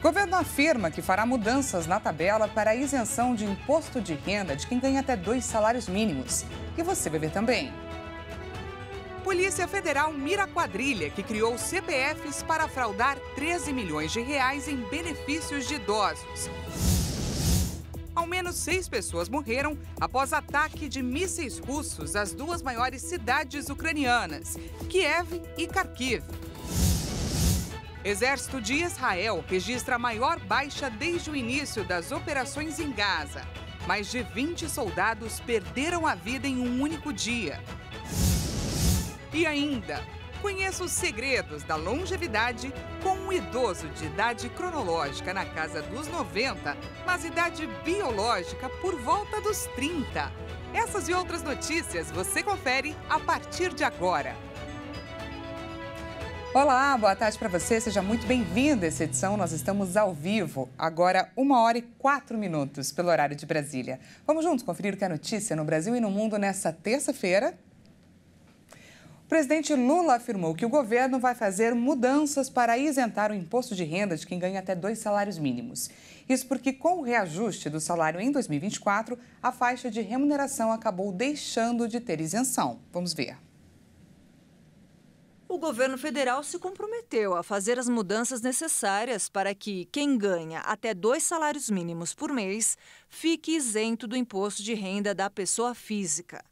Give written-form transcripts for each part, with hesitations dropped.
governo afirma que fará mudanças na tabela para a isenção de imposto de renda de quem ganha até 2 salários mínimos. E você vai ver também. Polícia Federal mira a quadrilha que criou CPFs para fraudar 13 milhões de reais em benefícios de idosos. Ao menos 6 pessoas morreram após ataque de mísseis russos às duas maiores cidades ucranianas, Kiev e Kharkiv. Exército de Israel registra a maior baixa desde o início das operações em Gaza. Mais de 20 soldados perderam a vida em um único dia. E ainda, conheça os segredos da longevidade com um idoso de idade cronológica na casa dos 90, mas idade biológica por volta dos 30. Essas e outras notícias você confere a partir de agora. Olá, boa tarde para você, seja muito bem-vindo a essa edição. Nós estamos ao vivo, agora 1h04 pelo horário de Brasília. Vamos juntos conferir o que é notícia no Brasil e no mundo nessa terça-feira. O presidente Lula afirmou que o governo vai fazer mudanças para isentar o imposto de renda de quem ganha até 2 salários mínimos. Isso porque, com o reajuste do salário em 2024, a faixa de remuneração acabou deixando de ter isenção. Vamos ver. O governo federal se comprometeu a fazer as mudanças necessárias para que quem ganha até 2 salários mínimos por mês fique isento do imposto de renda da pessoa física.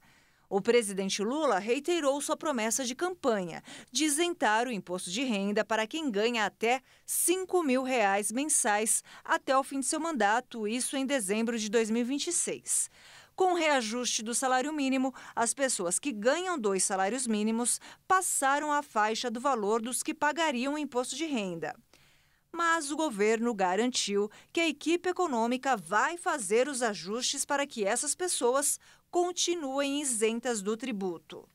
O presidente Lula reiterou sua promessa de campanha de isentar o imposto de renda para quem ganha até R$ 5.000 mensais até o fim de seu mandato, isso em dezembro de 2026. Com o reajuste do salário mínimo, as pessoas que ganham 2 salários mínimos passaram a faixa do valor dos que pagariam o imposto de renda. Mas o governo garantiu que a equipe econômica vai fazer os ajustes para que essas pessoas continuem isentas do tributo.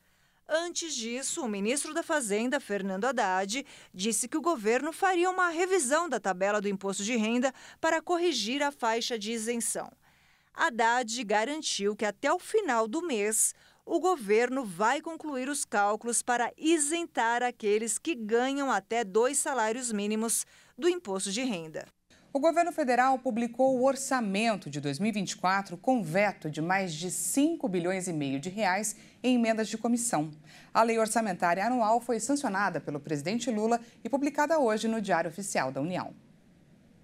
Antes disso, o ministro da Fazenda, Fernando Haddad, disse que o governo faria uma revisão da tabela do imposto de renda para corrigir a faixa de isenção. Haddad garantiu que até o final do mês, o governo vai concluir os cálculos para isentar aqueles que ganham até 2 salários mínimos do imposto de renda. O governo federal publicou o orçamento de 2024 com veto de mais de 5,5 bilhões de reais em emendas de comissão. A lei orçamentária anual foi sancionada pelo presidente Lula e publicada hoje no Diário Oficial da União.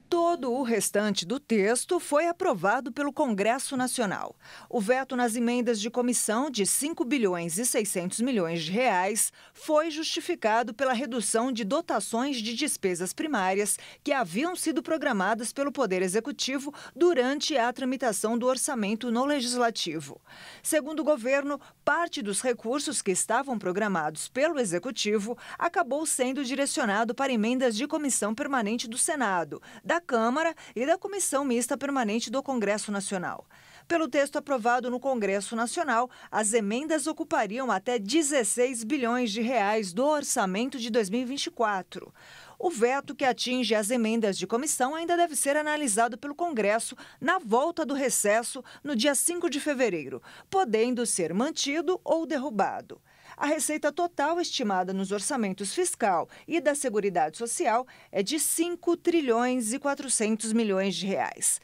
Todo o restante do texto foi aprovado pelo Congresso Nacional. O veto nas emendas de comissão de 5 bilhões e 600 milhões de reais foi justificado pela redução de dotações de despesas primárias que haviam sido programadas pelo Poder Executivo durante a tramitação do orçamento no Legislativo. Segundo o governo, parte dos recursos que estavam programados pelo Executivo acabou sendo direcionado para emendas de comissão permanente do Senado, da Câmara e da Comissão Mista Permanente do Congresso Nacional. Pelo texto aprovado no Congresso Nacional, as emendas ocupariam até 16 bilhões de reais do orçamento de 2024. O veto que atinge as emendas de comissão ainda deve ser analisado pelo Congresso na volta do recesso no dia 5 de fevereiro, podendo ser mantido ou derrubado. A receita total estimada nos orçamentos fiscal e da Seguridade Social é de 5 trilhões e 400 milhões de reais.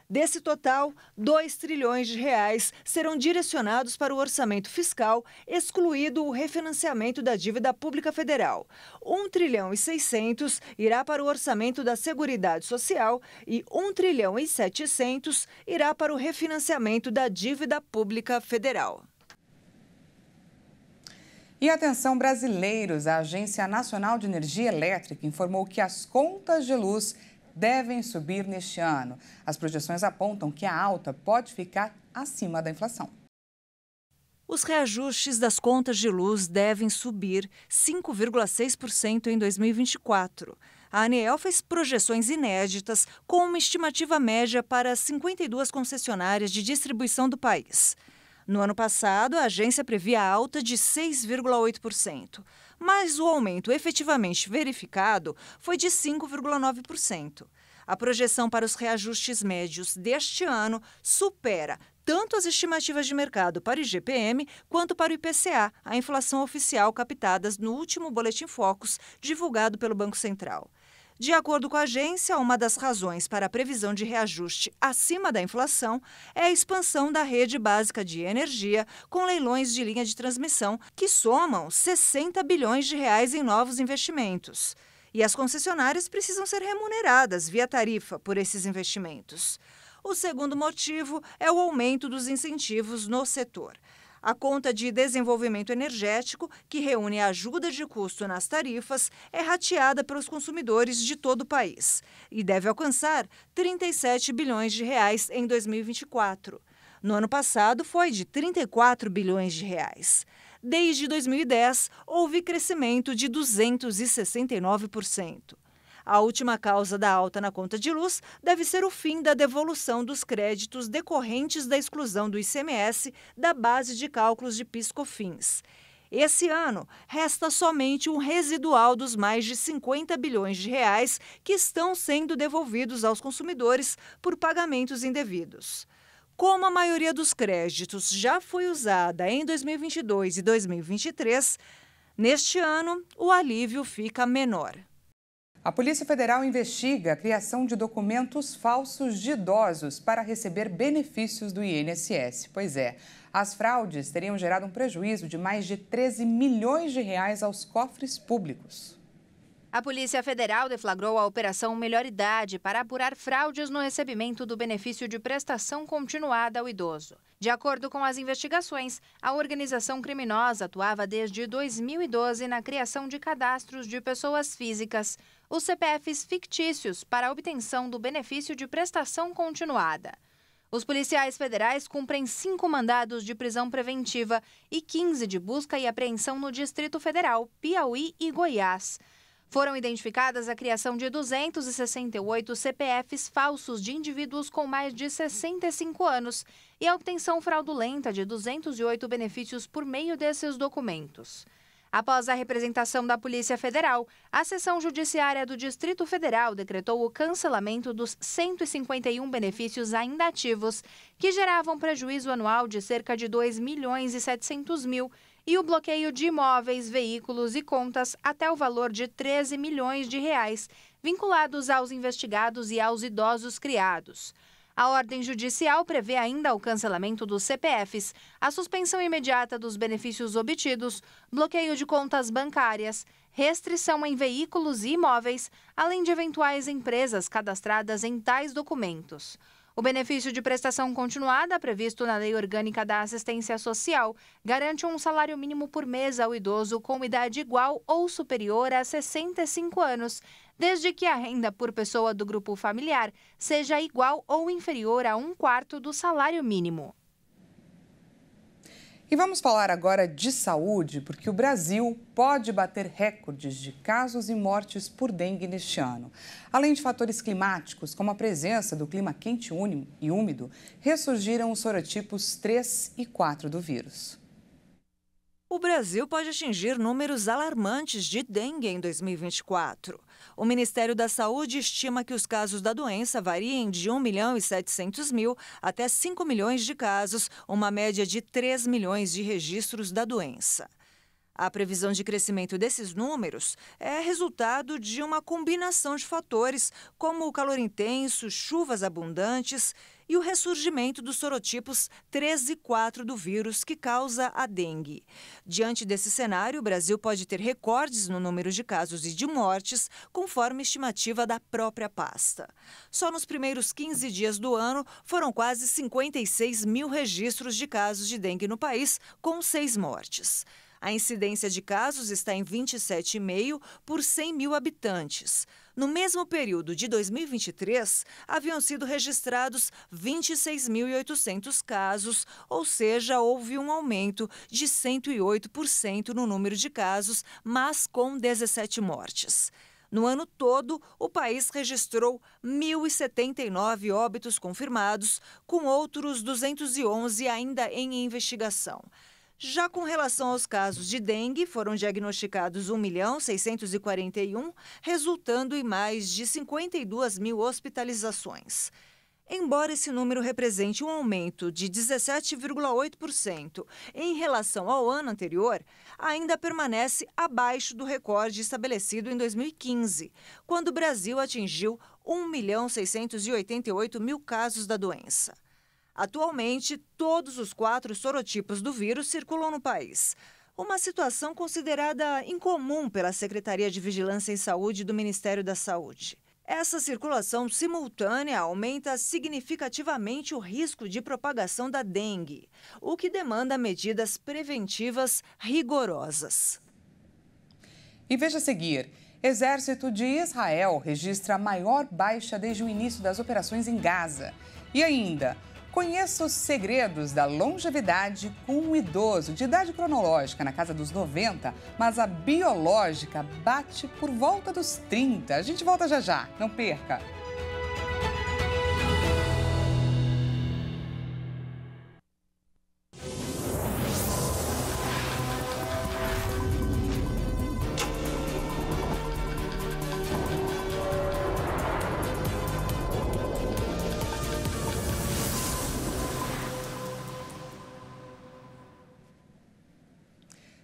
Desse total, 2 trilhões de reais serão direcionados para o orçamento fiscal, excluído o refinanciamento da dívida pública federal. 1 trilhão e 600 irá para o orçamento da Seguridade Social e 1 trilhão e 700 irá para o refinanciamento da dívida pública federal. E atenção, brasileiros, a Agência Nacional de Energia Elétrica informou que as contas de luz devem subir neste ano. As projeções apontam que a alta pode ficar acima da inflação. Os reajustes das contas de luz devem subir 5,6% em 2024. A ANEEL fez projeções inéditas com uma estimativa média para 52 concessionárias de distribuição do país. No ano passado, a agência previa alta de 6,8%, mas o aumento efetivamente verificado foi de 5,9%. A projeção para os reajustes médios deste ano supera tanto as estimativas de mercado para o IGPM quanto para o IPCA, a inflação oficial captadas no último Boletim Focus, divulgado pelo Banco Central. De acordo com a agência, uma das razões para a previsão de reajuste acima da inflação é a expansão da rede básica de energia com leilões de linha de transmissão que somam 60 bilhões de reais em novos investimentos. E as concessionárias precisam ser remuneradas via tarifa por esses investimentos. O segundo motivo é o aumento dos incentivos no setor. A conta de desenvolvimento energético, que reúne a ajuda de custo nas tarifas, é rateada pelos consumidores de todo o país e deve alcançar 37 bilhões de reais em 2024. No ano passado, foi de 34 bilhões de reais. Desde 2010, houve crescimento de 269%. A última causa da alta na conta de luz deve ser o fim da devolução dos créditos decorrentes da exclusão do ICMS da base de cálculos de PIS/COFINS. Esse ano, resta somente um residual dos mais de 50 bilhões de reais que estão sendo devolvidos aos consumidores por pagamentos indevidos. Como a maioria dos créditos já foi usada em 2022 e 2023, neste ano o alívio fica menor. A Polícia Federal investiga a criação de documentos falsos de idosos para receber benefícios do INSS. Pois é, as fraudes teriam gerado um prejuízo de mais de 13 milhões de reais aos cofres públicos. A Polícia Federal deflagrou a Operação Melhor Idade para apurar fraudes no recebimento do benefício de prestação continuada ao idoso. De acordo com as investigações, a organização criminosa atuava desde 2012 na criação de cadastros de pessoas físicas, os CPFs fictícios, para a obtenção do benefício de prestação continuada. Os policiais federais cumprem 5 mandados de prisão preventiva e 15 de busca e apreensão no Distrito Federal, Piauí e Goiás. Foram identificadas a criação de 268 CPFs falsos de indivíduos com mais de 65 anos e a obtenção fraudulenta de 208 benefícios por meio desses documentos. Após a representação da Polícia Federal, a Seção Judiciária do Distrito Federal decretou o cancelamento dos 151 benefícios ainda ativos, que geravam prejuízo anual de cerca de 2 milhões e 700 mil, e o bloqueio de imóveis, veículos e contas até o valor de 13 milhões de reais, vinculados aos investigados e aos idosos criados. A ordem judicial prevê ainda o cancelamento dos CPFs, a suspensão imediata dos benefícios obtidos, bloqueio de contas bancárias, restrição em veículos e imóveis, além de eventuais empresas cadastradas em tais documentos. O benefício de prestação continuada, previsto na Lei Orgânica da Assistência Social, garante um salário mínimo por mês ao idoso com idade igual ou superior a 65 anos, desde que a renda por pessoa do grupo familiar seja igual ou inferior a 1/4 do salário mínimo. E vamos falar agora de saúde, porque o Brasil pode bater recordes de casos e mortes por dengue neste ano. Além de fatores climáticos, como a presença do clima quente e úmido, ressurgiram os sorotipos 3 e 4 do vírus. O Brasil pode atingir números alarmantes de dengue em 2024. O Ministério da Saúde estima que os casos da doença variem de 1.700.000 até 5 milhões de casos, uma média de 3 milhões de registros da doença. A previsão de crescimento desses números é resultado de uma combinação de fatores, como o calor intenso, chuvas abundantes e o ressurgimento dos sorotipos 3 e 4 do vírus que causa a dengue. Diante desse cenário, o Brasil pode ter recordes no número de casos e de mortes, conforme estimativa da própria pasta. Só nos primeiros 15 dias do ano, foram quase 56 mil registros de casos de dengue no país, com 6 mortes. A incidência de casos está em 27,5 por 100 mil habitantes. No mesmo período de 2023, haviam sido registrados 26.800 casos, ou seja, houve um aumento de 108% no número de casos, mas com 17 mortes. No ano todo, o país registrou 1.079 óbitos confirmados, com outros 211 ainda em investigação. Já com relação aos casos de dengue, foram diagnosticados 1.641.000, resultando em mais de 52 mil hospitalizações. Embora esse número represente um aumento de 17,8% em relação ao ano anterior, ainda permanece abaixo do recorde estabelecido em 2015, quando o Brasil atingiu 1.688.000 casos da doença. Atualmente, todos os 4 sorotipos do vírus circulam no país. Uma situação considerada incomum pela Secretaria de Vigilância em Saúde do Ministério da Saúde. Essa circulação simultânea aumenta significativamente o risco de propagação da dengue, o que demanda medidas preventivas rigorosas. E veja a seguir, Exército de Israel registra a maior baixa desde o início das operações em Gaza. E ainda, conheça os segredos da longevidade com um idoso de idade cronológica na casa dos 90, mas a biológica bate por volta dos 30. A gente volta já já, não perca!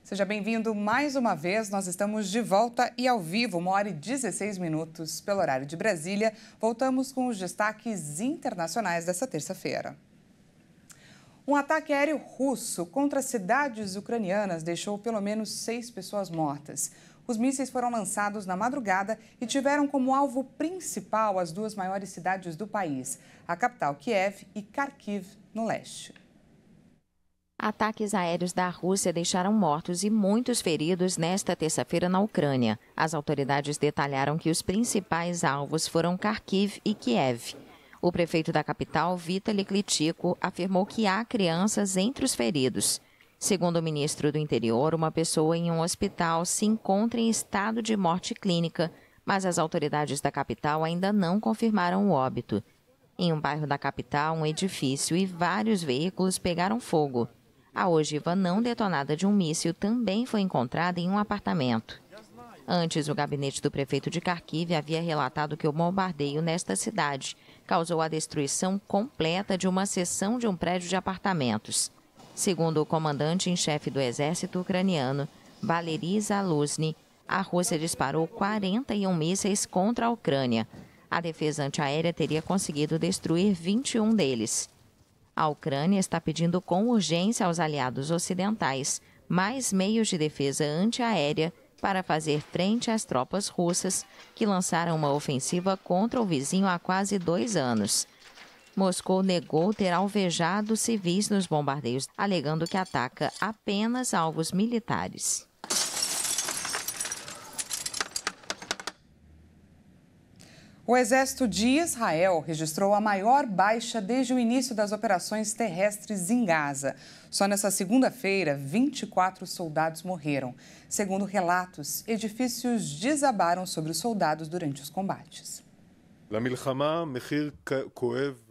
Seja bem-vindo mais uma vez. Nós estamos de volta e ao vivo, 1h16 pelo horário de Brasília. Voltamos com os destaques internacionais dessa terça-feira. Um ataque aéreo russo contra cidades ucranianas deixou pelo menos 6 pessoas mortas. Os mísseis foram lançados na madrugada e tiveram como alvo principal as 2 maiores cidades do país, a capital Kiev e Kharkiv, no leste. Ataques aéreos da Rússia deixaram mortos e muitos feridos nesta terça-feira na Ucrânia. As autoridades detalharam que os principais alvos foram Kharkiv e Kiev. O prefeito da capital, Vitaly Klitschko, afirmou que há crianças entre os feridos. Segundo o ministro do Interior, uma pessoa em um hospital se encontra em estado de morte clínica, mas as autoridades da capital ainda não confirmaram o óbito. Em um bairro da capital, um edifício e vários veículos pegaram fogo. A ogiva não detonada de um míssil também foi encontrada em um apartamento. Antes, o gabinete do prefeito de Kharkiv havia relatado que o bombardeio nesta cidade causou a destruição completa de uma seção de um prédio de apartamentos. Segundo o comandante em chefe do exército ucraniano, Valery Zaluzny, a Rússia disparou 41 mísseis contra a Ucrânia. A defesa antiaérea teria conseguido destruir 21 deles. A Ucrânia está pedindo com urgência aos aliados ocidentais mais meios de defesa antiaérea para fazer frente às tropas russas que lançaram uma ofensiva contra o vizinho há quase 2 anos. Moscou negou ter alvejado civis nos bombardeios, alegando que ataca apenas alvos militares. O Exército de Israel registrou a maior baixa desde o início das operações terrestres em Gaza. Só nessa segunda-feira, 24 soldados morreram. Segundo relatos, edifícios desabaram sobre os soldados durante os combates.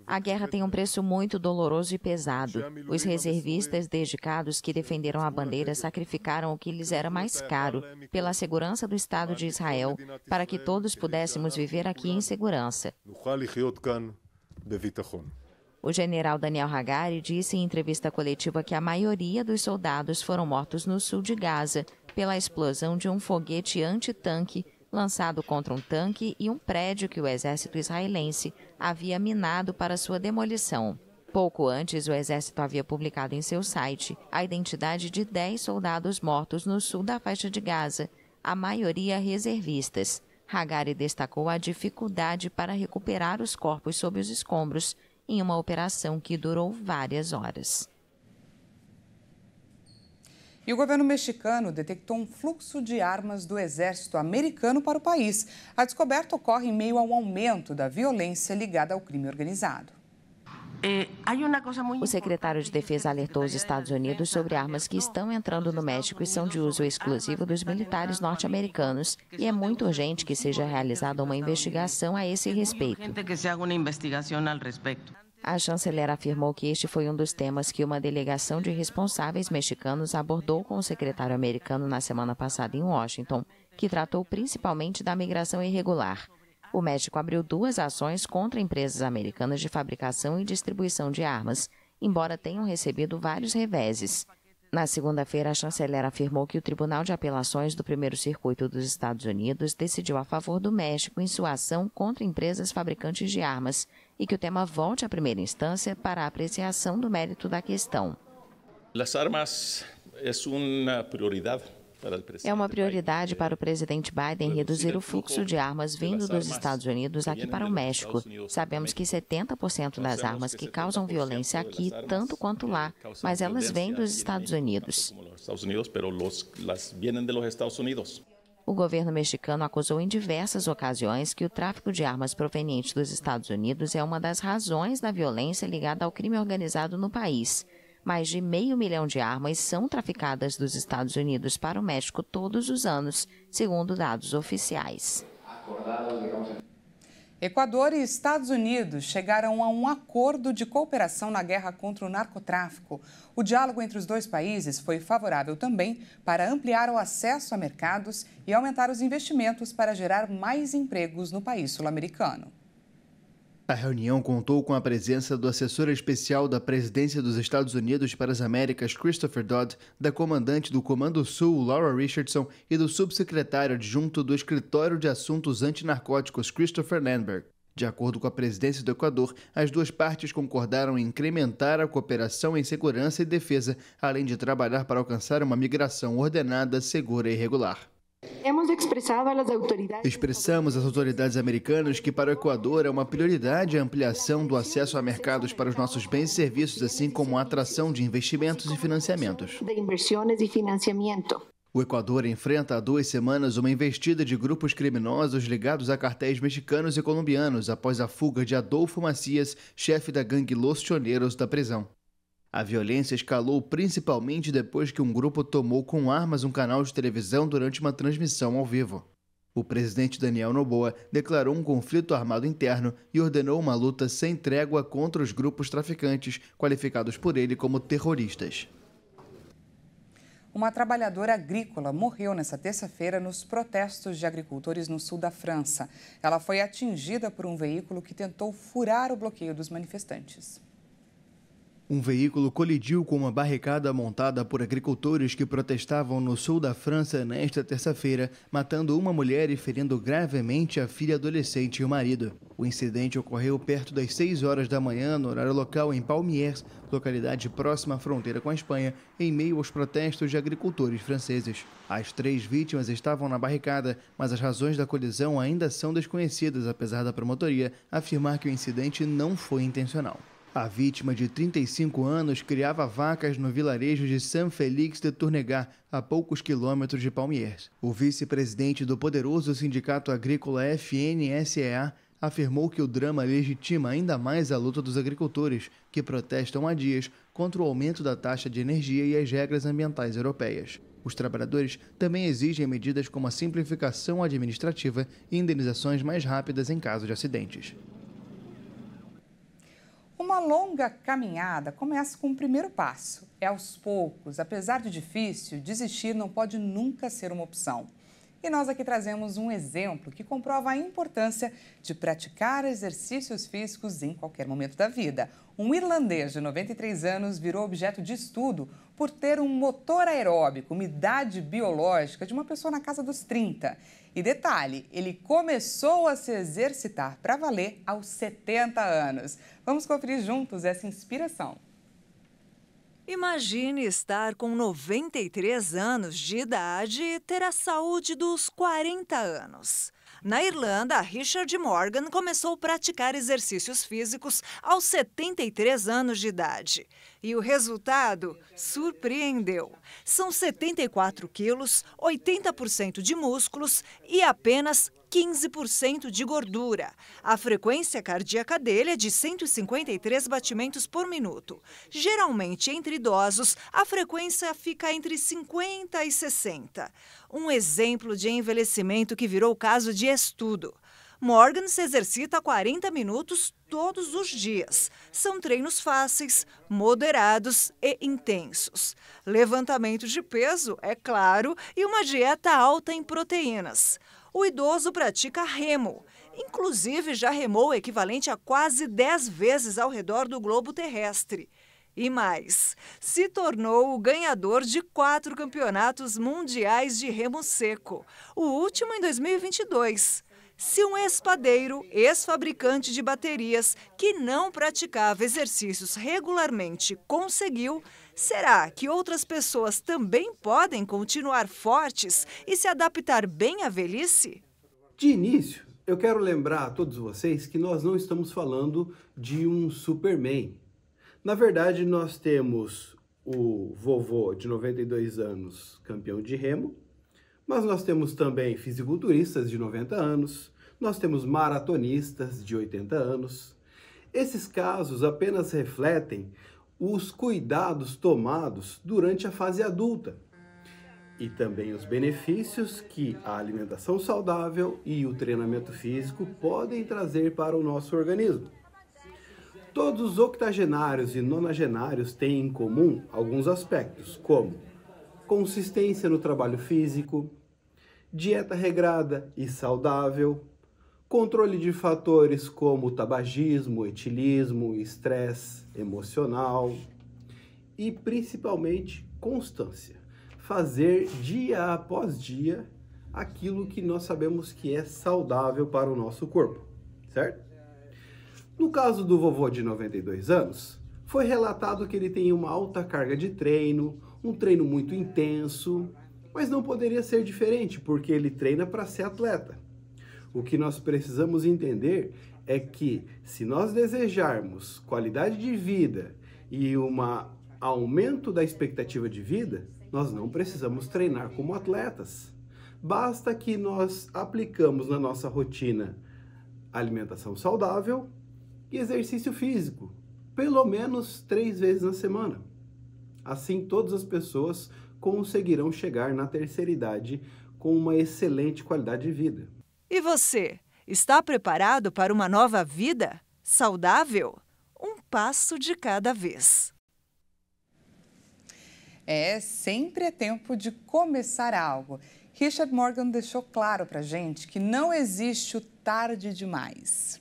A guerra tem um preço muito doloroso e pesado. Os reservistas dedicados que defenderam a bandeira sacrificaram o que lhes era mais caro pela segurança do Estado de Israel, para que todos pudéssemos viver aqui em segurança. O general Daniel Hagari disse em entrevista coletiva que a maioria dos soldados foram mortos no sul de Gaza pela explosão de um foguete antitanque lançado contra um tanque e um prédio que o exército israelense havia minado para sua demolição. Pouco antes, o exército havia publicado em seu site a identidade de 10 soldados mortos no sul da faixa de Gaza, a maioria reservistas. Hagari destacou a dificuldade para recuperar os corpos sob os escombros em uma operação que durou várias horas. E o governo mexicano detectou um fluxo de armas do exército americano para o país. A descoberta ocorre em meio ao aumento da violência ligada ao crime organizado. O secretário de Defesa alertou os Estados Unidos sobre armas que estão entrando no México e são de uso exclusivo dos militares norte-americanos. E é muito urgente que seja realizada uma investigação a esse respeito. A chanceler afirmou que este foi um dos temas que uma delegação de responsáveis mexicanos abordou com o secretário americano na semana passada em Washington, que tratou principalmente da migração irregular. O México abriu 2 ações contra empresas americanas de fabricação e distribuição de armas, embora tenham recebido vários reveses. Na segunda-feira, a chanceler afirmou que o Tribunal de Apelações do Primeiro Circuito dos Estados Unidos decidiu a favor do México em sua ação contra empresas fabricantes de armas e que o tema volte à primeira instância para a apreciação do mérito da questão. As armas É uma prioridade para o presidente Biden reduzir o fluxo de armas vindo dos Estados Unidos aqui para o México. Sabemos que 70% das armas que causam violência aqui, tanto quanto lá, mas elas vêm dos Estados Unidos. O governo mexicano acusou em diversas ocasiões que o tráfico de armas provenientes dos Estados Unidos é uma das razões da violência ligada ao crime organizado no país. Mais de 500 mil de armas são traficadas dos Estados Unidos para o México todos os anos, segundo dados oficiais. Equador e Estados Unidos chegaram a um acordo de cooperação na guerra contra o narcotráfico. O diálogo entre os dois países foi favorável também para ampliar o acesso a mercados e aumentar os investimentos para gerar mais empregos no país sul-americano. A reunião contou com a presença do assessor especial da Presidência dos Estados Unidos para as Américas, Christopher Dodd, da comandante do Comando Sul, Laura Richardson, e do subsecretário adjunto do Escritório de Assuntos Antinarcóticos, Christopher Landberg. De acordo com a presidência do Equador, as duas partes concordaram em incrementar a cooperação em segurança e defesa, além de trabalhar para alcançar uma migração ordenada, segura e regular. Expressamos às autoridades americanas que para o Equador é uma prioridade a ampliação do acesso a mercados para os nossos bens e serviços, assim como a atração de investimentos e financiamentos. O Equador enfrenta há 2 semanas uma investida de grupos criminosos ligados a cartéis mexicanos e colombianos após a fuga de Adolfo Macias, chefe da gangue Los Choneros, da prisão. A violência escalou principalmente depois que um grupo tomou com armas um canal de televisão durante uma transmissão ao vivo. O presidente Daniel Noboa declarou um conflito armado interno e ordenou uma luta sem trégua contra os grupos traficantes, qualificados por ele como terroristas. Uma trabalhadora agrícola morreu nesta terça-feira nos protestos de agricultores no sul da França. Ela foi atingida por um veículo que tentou furar o bloqueio dos manifestantes. Um veículo colidiu com uma barricada montada por agricultores que protestavam no sul da França nesta terça-feira, matando uma mulher e ferindo gravemente a filha adolescente e o marido. O incidente ocorreu perto das 6 horas da manhã, no horário local em Palmiers, localidade próxima à fronteira com a Espanha, em meio aos protestos de agricultores franceses. As 3 vítimas estavam na barricada, mas as razões da colisão ainda são desconhecidas, apesar da promotoria afirmar que o incidente não foi intencional. A vítima, de 35 anos, criava vacas no vilarejo de Saint-Félix de Tournegat, a poucos quilômetros de Palmiers. O vice-presidente do poderoso sindicato agrícola FNSEA afirmou que o drama legitima ainda mais a luta dos agricultores, que protestam há dias contra o aumento da taxa de energia e as regras ambientais europeias. Os trabalhadores também exigem medidas como a simplificação administrativa e indenizações mais rápidas em caso de acidentes. Uma longa caminhada começa com o primeiro passo. É aos poucos. Apesar de difícil, desistir não pode nunca ser uma opção. E nós aqui trazemos um exemplo que comprova a importância de praticar exercícios físicos em qualquer momento da vida. Um irlandês de 93 anos virou objeto de estudo por ter um motor aeróbico, uma idade biológica de uma pessoa na casa dos 30. E detalhe, ele começou a se exercitar para valer aos 70 anos. Vamos conferir juntos essa inspiração. Imagine estar com 93 anos de idade e ter a saúde dos 40 anos. Na Irlanda, Richard Morgan começou a praticar exercícios físicos aos 73 anos de idade. E o resultado surpreendeu. São 74 quilos, 80% de músculos e apenas 15% de gordura. A frequência cardíaca dele é de 153 batimentos por minuto. Geralmente, entre idosos, a frequência fica entre 50 e 60. Um exemplo de envelhecimento que virou caso de estudo. Morgan se exercita há 40 minutos todos os dias. São treinos fáceis, moderados e intensos. Levantamento de peso, é claro, e uma dieta alta em proteínas. O idoso pratica remo. Inclusive, já remou o equivalente a quase 10 vezes ao redor do globo terrestre. E mais, se tornou o ganhador de 4 campeonatos mundiais de remo seco, o último em 2022. Se um espadeiro, ex-fabricante de baterias, que não praticava exercícios regularmente, conseguiu, será que outras pessoas também podem continuar fortes e se adaptar bem à velhice? De início, eu quero lembrar a todos vocês que nós não estamos falando de um Superman. Na verdade, nós temos o vovô de 92 anos, campeão de remo, mas nós temos também fisiculturistas de 90 anos, nós temos maratonistas de 80 anos. Esses casos apenas refletem os cuidados tomados durante a fase adulta e também os benefícios que a alimentação saudável e o treinamento físico podem trazer para o nosso organismo. Todos os octogenários e nonagenários têm em comum alguns aspectos, como consistência no trabalho físico, dieta regrada e saudável, controle de fatores como tabagismo, etilismo, estresse emocional e, principalmente, constância. Fazer dia após dia aquilo que nós sabemos que é saudável para o nosso corpo, certo? No caso do vovô de 92 anos, foi relatado que ele tem uma alta carga de treino, um treino muito intenso, mas não poderia ser diferente porque ele treina para ser atleta. O que nós precisamos entender é que se nós desejarmos qualidade de vida e um aumento da expectativa de vida, nós não precisamos treinar como atletas. Basta que nós aplicamos na nossa rotina alimentação saudável e exercício físico, pelo menos 3 vezes na semana. Assim, todas as pessoas conseguirão chegar na terceira idade com uma excelente qualidade de vida. E você, está preparado para uma nova vida saudável? Um passo de cada vez. Sempre é tempo de começar algo. Richard Morgan deixou claro para a gente que não existe o tarde demais.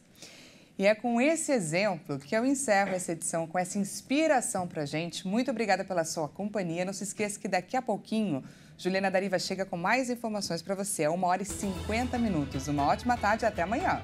E é com esse exemplo que eu encerro essa edição, com essa inspiração para a gente. Muito obrigada pela sua companhia. Não se esqueça que daqui a pouquinho, Juliana Dariva chega com mais informações para você. É 1h50. Uma ótima tarde e até amanhã.